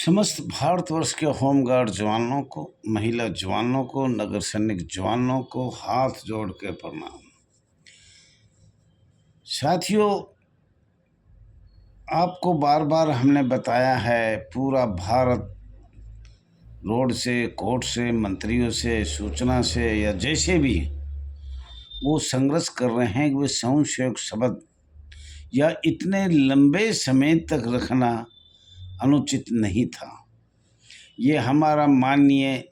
समस्त भारतवर्ष के होमगार्ड जवानों को, महिला जवानों को, नगर सैनिक जवानों को हाथ जोड़ के प्रणाम। साथियों, आपको बार बार हमने बताया है, पूरा भारत रोड से, कोर्ट से, मंत्रियों से, सूचना से या जैसे भी वो संघर्ष कर रहे हैं कि वे संशय शब्द या इतने लंबे समय तक रखना अनुचित नहीं था। ये हमारा माननीय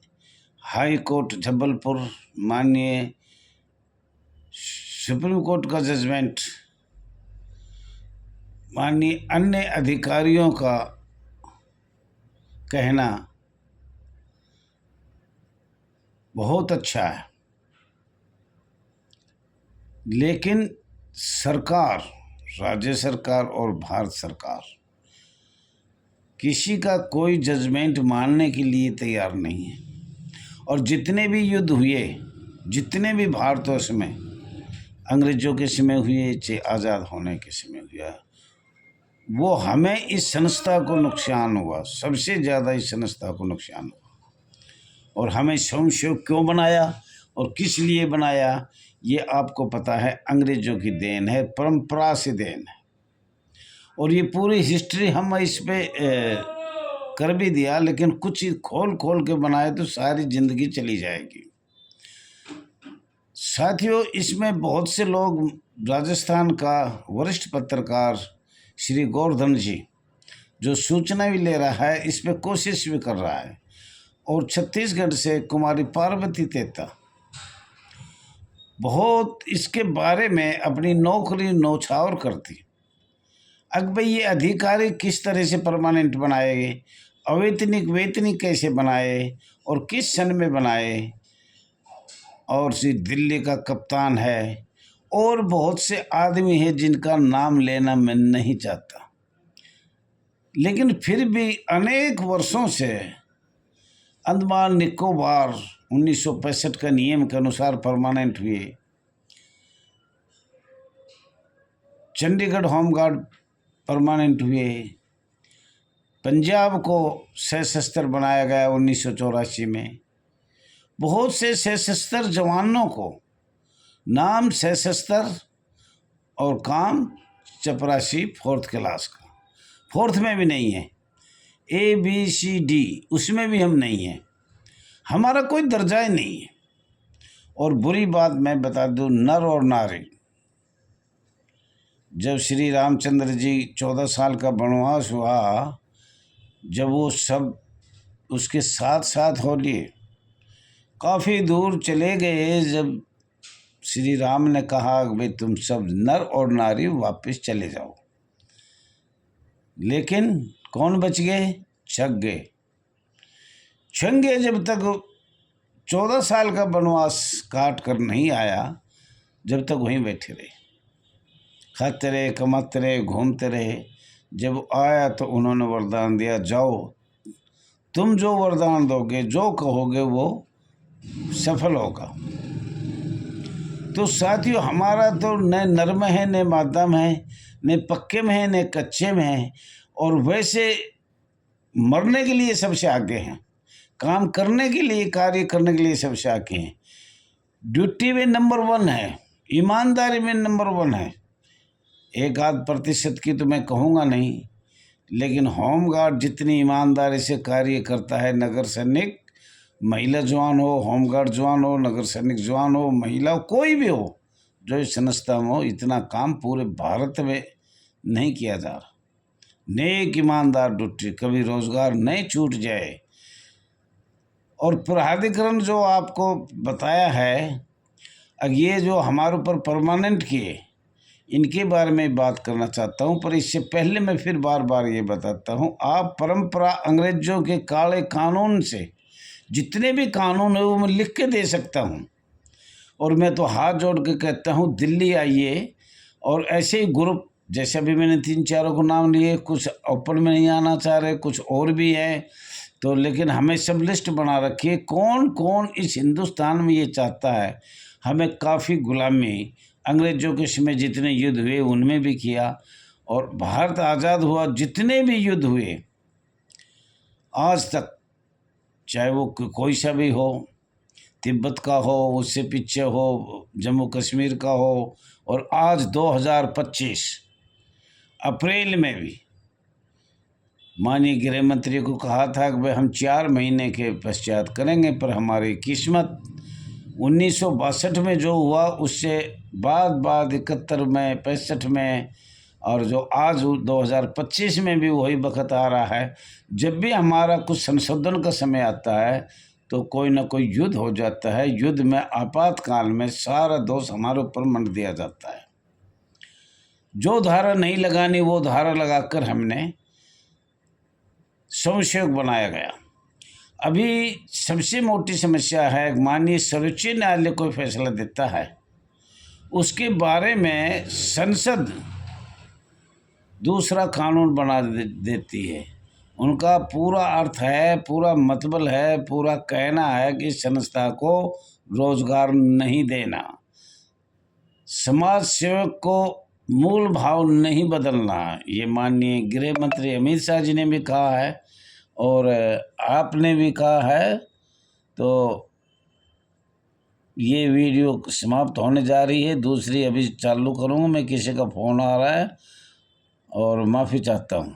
हाई कोर्ट जबलपुर, माननीय सुप्रीम कोर्ट का जजमेंट, माननीय अन्य अधिकारियों का कहना बहुत अच्छा है, लेकिन सरकार, राज्य सरकार और भारत सरकार किसी का कोई जजमेंट मानने के लिए तैयार नहीं है। और जितने भी युद्ध हुए, जितने भी भारतवर्ष में, अंग्रेजों के समय हुए चाहे आज़ाद होने के समय हुआ, वो हमें इस संस्था को नुकसान हुआ, सबसे ज़्यादा इस संस्था को नुकसान हुआ। और हमें संशय क्यों बनाया और किस लिए बनाया, ये आपको पता है, अंग्रेजों की देन है, परंपरा से देन है। और ये पूरी हिस्ट्री हम इस पे कर भी दिया, लेकिन कुछ खोल खोल के बनाए तो सारी जिंदगी चली जाएगी। साथियों, इसमें बहुत से लोग, राजस्थान का वरिष्ठ पत्रकार श्री गोवर्धन जी, जो सूचना भी ले रहा है, इस पे कोशिश भी कर रहा है, और छत्तीसगढ़ से कुमारी पार्वती तेता बहुत इसके बारे में अपनी नौकरी नौछावर करती। अब भाई ये अधिकारी किस तरह से परमानेंट बनाए गए, अवैतनिक वेतनिक कैसे बनाए और किस सन में बनाए, और दिल्ली का कप्तान है, और बहुत से आदमी हैं जिनका नाम लेना मैं नहीं चाहता, लेकिन फिर भी अनेक वर्षों से अंडमान निकोबार 1965 का नियम के अनुसार परमानेंट हुए, चंडीगढ़ होमगार्ड परमानेंट हुए, पंजाब को सशस्त्र बनाया गया 1984 में। बहुत से सशस्त्र जवानों को नाम सशस्त्र और काम चपरासी 4th क्लास का, 4th में भी नहीं है, ABCD उसमें भी हम नहीं हैं, हमारा कोई दर्जा ही नहीं है। और बुरी बात मैं बता दूं, नर और नारी, जब श्री रामचंद्र जी 14 साल का वनवास हुआ, जब वो सब उसके साथ साथ हो लिए, काफ़ी दूर चले गए, जब श्री राम ने कहा भाई तुम सब नर और नारी वापस चले जाओ, लेकिन कौन बच गए? छग गए। जब तक 14 साल का वनवास काट कर नहीं आया, जब तक वहीं बैठे रहे, खाते रहे, कमाते रहे, घूमते रहे। जब आया तो उन्होंने वरदान दिया, जाओ तुम जो वरदान दोगे, जो कहोगे वो सफल होगा। तो साथियों, हमारा तो न नरम है, न माध्यम है, न पक्के में है, न कच्चे में है, और वैसे मरने के लिए सबसे आगे हैं, काम करने के लिए, कार्य करने के लिए सबसे आगे हैं। ड्यूटी में नंबर 1 है, ईमानदारी में नंबर 1 है। 1-8% की तो मैं कहूँगा नहीं, लेकिन होमगार्ड जितनी ईमानदारी से कार्य करता है, नगर सैनिक, महिला जवान हो, होमगार्ड जवान हो, नगर सैनिक जवान हो, महिला हो, कोई भी हो जो इस संस्था में हो, इतना काम पूरे भारत में नहीं किया जा रहा। नेक ईमानदार ड्यूटी, कभी रोजगार नहीं छूट जाए। और प्राधिकरण जो आपको बताया है, अब ये जो हमारे ऊपर परमानेंट किए, इनके बारे में बात करना चाहता हूँ, पर इससे पहले मैं फिर बार बार ये बताता हूँ, आप परंपरा अंग्रेजों के काले कानून से जितने भी कानून है वो मैं लिख के दे सकता हूँ। और मैं तो हाथ जोड़ के कहता हूँ, दिल्ली आइए, और ऐसे ही ग्रुप, जैसे अभी मैंने 3-4 को नाम लिए, कुछ ओपन में नहीं आना चाह रहे, कुछ और भी है, तो लेकिन हमें सब लिस्ट बना रखिए, कौन कौन इस हिंदुस्तान में ये चाहता है हमें काफ़ी गुलामी, अंग्रेजों के समय जितने युद्ध हुए उनमें भी किया, और भारत आज़ाद हुआ जितने भी युद्ध हुए, आज तक, चाहे वो कोई सा भी हो, तिब्बत का हो, उससे पीछे हो, जम्मू कश्मीर का हो, और आज 2025 अप्रैल में भी माननीय गृह मंत्री को कहा था कि भाई हम 4 महीने के पश्चात करेंगे, पर हमारी किस्मत 1962 में जो हुआ उससे बाद 71 में, 65 में, और जो आज 2025 में भी वही वक्त आ रहा है। जब भी हमारा कुछ संशोधन का समय आता है तो कोई ना कोई युद्ध हो जाता है। युद्ध में आपातकाल में सारा दोष हमारे ऊपर मंड दिया जाता है। जो धारा नहीं लगानी वो धारा लगाकर हमने संशय बनाया गया। अभी सबसे मोटी समस्या है, माननीय सर्वोच्च न्यायालय कोई फैसला देता है उसके बारे में संसद दूसरा कानून बना देती है। उनका पूरा अर्थ है, पूरा मतलब है, पूरा कहना है कि संस्था को रोजगार नहीं देना, समाज सेवक को मूल भाव नहीं बदलना। ये माननीय गृह मंत्री अमित शाह जी ने भी कहा है और आपने भी कहा है। तो ये वीडियो समाप्त होने जा रही है, दूसरी अभी चालू करूँगा। मैं किसी का फ़ोन आ रहा है और माफ़ी चाहता हूँ।